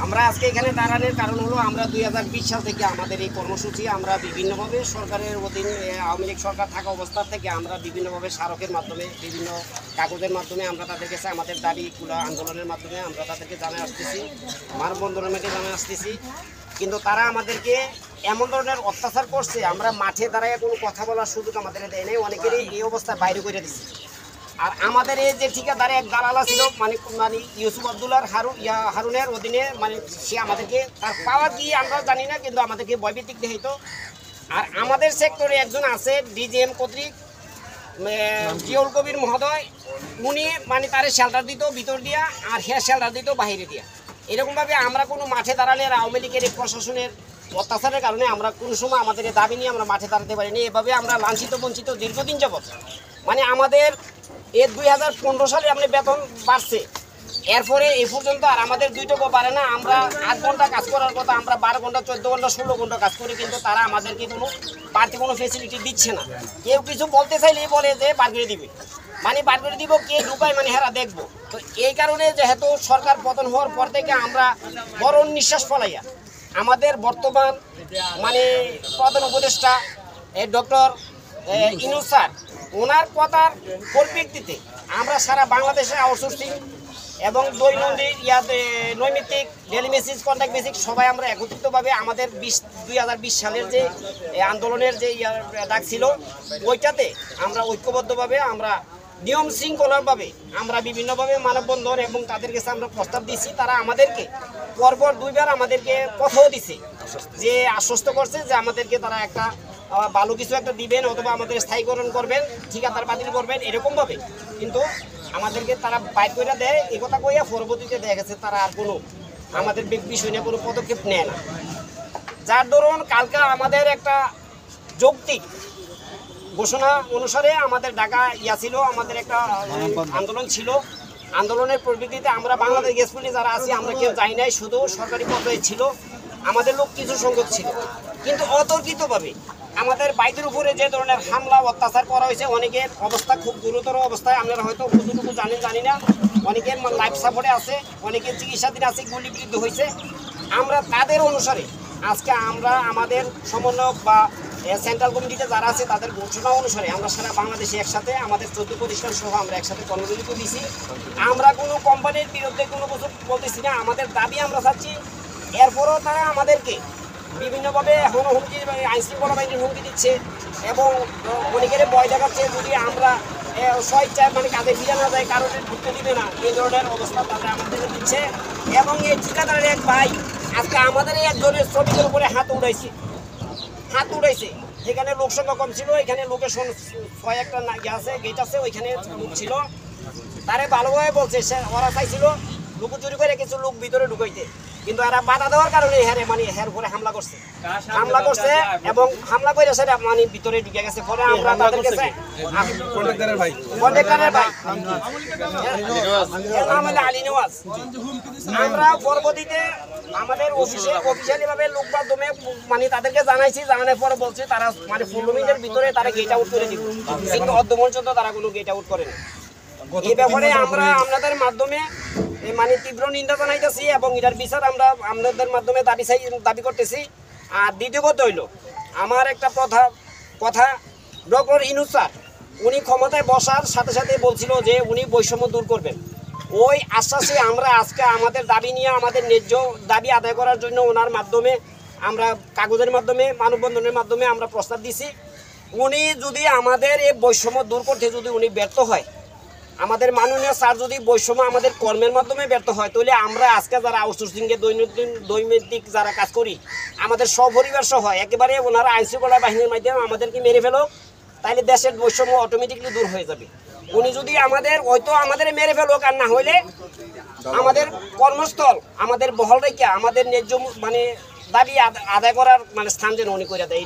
আমরা আজকে এখানে দাঁড়ানোর কারণ হলো আমরা 2020 সাল থেকে আমাদের এই কর্মসূচি আমরা বিভিন্নভাবে সরকারের অধীন আওয়ামী লীগ সরকার থাকা অবস্থা থেকে আমরা বিভিন্নভাবে স্মারকের মাধ্যমে বিভিন্ন কাগজের মাধ্যমে আমরা তাদের কাছে আমাদের দাবিগুলো আন্দোলনের মাধ্যমে আমরা তাদেরকে জানাই আসতেছি, মানববন্ধনের মধ্যে জানাই আসতেছি। কিন্তু তারা আমাদেরকে এমন ধরনের অত্যাচার করছে, আমরা মাঠে দাঁড়ায় কোনো কথা বলার সুযোগ আমাদের দেয় নাই, অনেকেরই এই অবস্থায় বাইরে করে দিচ্ছে। আর আমাদের এই যে ঠিকাদারে এক দালালা ছিল মানে ইউসুফ আবদুল্লাহর হারুনের অধীনে মানে সে আমাদেরকে তার পাওয়া কি আমরা জানি না, কিন্তু আমাদেরকে ভয়ভীতিক দেখাইতো। আর আমাদের সেক্টরে একজন আছে ডিজিএম কর্তৃক জিয়াউল কবির মহোদয়, উনি মানে তার শেল্টার দিত ভিতর দিয়া আর হেয়ার শেল্টার দিত বাহিরে দিয়া। এরকমভাবে আমরা কোনো মাঠে দাঁড়ালে আওয়ামী লীগের প্রশাসনের অত্যাচারের কারণে আমরা কোনো সময় আমাদের দাবি নিয়ে আমরা মাঠে দাঁড়াতে পারিনি। এভাবে আমরা লাঞ্ছিত বঞ্চিত দীর্ঘদিন যাবৎ। মানে আমাদের 2015 সালে আমাদের বেতন বাড়ছে, এরপরে এই পর্যন্ত আর আমাদের 2 টাকা বাড়ে না। আমরা 8 ঘন্টা কাজ করার কথা, আমরা 12 ঘন্টা 14 ঘন্টা 16 ঘন্টা কাজ করি, কিন্তু তারা আমাদেরকে কোনো বাড়তি কোনো ফেসিলিটি দিচ্ছে না। কেউ কিছু বলতে চাইলেই বলে যে বার করে দিবে, মানে বার করে দিব, কে ঢুকায় মানে হেরা দেখবো। তো এই কারণে যেহেতু সরকার পতন হওয়ার পর থেকে আমরা বড় নিঃশ্বাস ফলাইয়া আমাদের বর্তমান মানে প্রধান উপদেষ্টা ডক্টর ইউনূস স্যার, ওনার কথার পরিপ্রেক্ষিতে আমরা সারা বাংলাদেশে আউটসোর্সিং এবং দৈনন্দিন নৈমিত্তিক ডেলি মেসেজ কন্ট্যাক্ট বেসিক সবাই আমরা একত্রিতভাবে আমাদের 2020 সালের যে আন্দোলনের যে ডাক ছিল ওইটাতে আমরা ঐক্যবদ্ধভাবে আমরা নিয়ম শৃঙ্খলাভাবে আমরা বিভিন্নভাবে মানববন্ধন এবং তাদের কাছে আমরা প্রস্তাব দিচ্ছি। তারা আমাদেরকে পরপর 2 বার আমাদেরকে কথাও দিছে, যে আশ্বস্ত করছে যে আমাদেরকে তারা একটা ভালো কিছু একটা দিবেন অথবা আমাদের স্থায়ীকরণ করবেন, ঠিকাদার বাতিল করবেন এরকমভাবে। কিন্তু আমাদেরকে তারা বাইর করে দেয় এই কথা কইয়া, পরবর্তীতে দেখা গেছে তারা আর কোনো আমাদের বিষয় নিয়ে কোনো পদক্ষেপ নেয় না। যার দরুন কালকে আমাদের একটা যৌক্তিক ঘোষণা অনুসারে আমাদের ঢাকা ছিল, আমাদের একটা আন্দোলন ছিল। আন্দোলনের পরিপ্রেক্ষিতে আমরা বাংলাদেশ গ্যাস পুলিশ যারা আছি আমরা কেউ যাই নাই, শুধু সরকারি পর্যায়ে ছিল আমাদের লোক কিছু সংখ্যক ছিল। কিন্তু অতর্কিতভাবে আমাদের বাইকের উপরে যে ধরনের হামলা অত্যাচার করা হয়েছে, অনেকের অবস্থা খুব গুরুতর অবস্থায়, আপনারা হয়তো কতটুকু জানি না, অনেকের লাইফ সাপোর্টে আছে, অনেকের চিকিৎসাধীন আছে, গুলিবিদ্ধ হয়েছে। আমরা তাদের অনুসারে আজকে আমরা আমাদের সমন্বয়ক বা সেন্ট্রাল কমিটিতে যারা আছে তাদের ঘোষণা অনুসারে আমরা সারা বাংলাদেশে একসাথে আমাদের 14 প্রতিষ্ঠান সহ আমরা একসাথে কর্মবিরতি দিয়েছি। আমরা কোনো কোম্পানির বিরুদ্ধে কোনো কিছু বলতেছি না, আমাদের দাবি আমরা চাচ্ছি। এরপরও তারা আমাদেরকে বিভিন্নভাবে এখনও হুমকি আইনশৃঙ্খলা বাহিনীর হুমকি দিচ্ছে এবং অনেকের ভয় দেখাচ্ছে যদি আমরা স্বেচ্ছায় মানে কাজে ফিরে না যায় কারণে ঢুকতে দিবে না, এই ধরনের অবস্থা তারা আমাদেরকে দিচ্ছে। এবং এই ঠিকাদারের এক ভাই আজকে আমাদের এই একজনের শ্রমিকের উপরে হাত উঠাইছে। যেখানে লোক সংখ্যা কম ছিল, এখানে লোকের 6-1টা আছে গেট আছে, ওইখানে লোক ছিল। তারে ভালোভাবে বলছে, ওরা চাইছিল লুকোচুরি করে কিছু লোক ভিতরে ঢুকাইতে, কিন্তু এরা বাধা দেওয়ার কারণে মানে এর উপরে হামলা করছে এবং হামলা করে সেটা মানে ভিতরে ঢুকে গেছে। পরে আমরা তাদের কাছে কন্ট্রাক্টরের ভাই আলী নওয়াজ, আমরা পরবর্তীতে আমাদের অফিসিয়ালি ভাবে লোক মাধ্যমে মানে তাদেরকে জানাইছি। জানানোর পরে বলছে তারা মানে 15 মিনিটের ভিতরে তারা গেট আউট করে দিবে, কিন্তু অর্ধপর্যন্ত তারা কোনো গেট আউট করে না। এই ব্যাপারে আমরা আপনাদের মাধ্যমে মানে তীব্র নিন্দা জানাইতেছি এবং এটার বিচার আমরা আপনাদের মাধ্যমে দাবি করতেছি। আর দ্বিতীয় কথা হইল, আমার একটা কথা ডক্টর ইউনূস স্যার উনি ক্ষমতায় বসার সাথে সাথে বলছিল যে উনি বৈষম্য দূর করবেন। ওই আশ্বাসে আমরা আজকে আমাদের দাবি নিয়ে আমাদের ন্যায্য দাবি আদায় করার জন্য ওনার মাধ্যমে আমরা কাগজের মাধ্যমে মানববন্ধনের মাধ্যমে আমরা প্রস্তাব দিছি। উনি যদি আমাদের এই বৈষম্য দূর করতে যদি উনি ব্যর্থ হয়, আমাদের মাননীয় স্যার যদি বৈষম্য আমাদের কর্মের মাধ্যমে ব্যর্থ হয়, তাহলে আমরা আজকে যারা আউটসোর্সিংয়ে দৈনন্দিন যারা কাজ করি আমাদের সপরিবার সহ একেবারে ওনারা আইনশৃঙ্খলা বাহিনীর মাধ্যমে আমাদেরকে মেরে ফেলো, তাইলে দেশের বৈষম্য অটোমেটিকলি দূর হয়ে যাবে। উনি যদি হয়তো আমাদের মেরে ফেলো, আর না হইলে আমাদের কর্মস্থল আমাদের বহাল রেখে আমাদের ন্যায্য মানে দাবি আদায় করার মানে স্থান যেন উনি করে দেয়।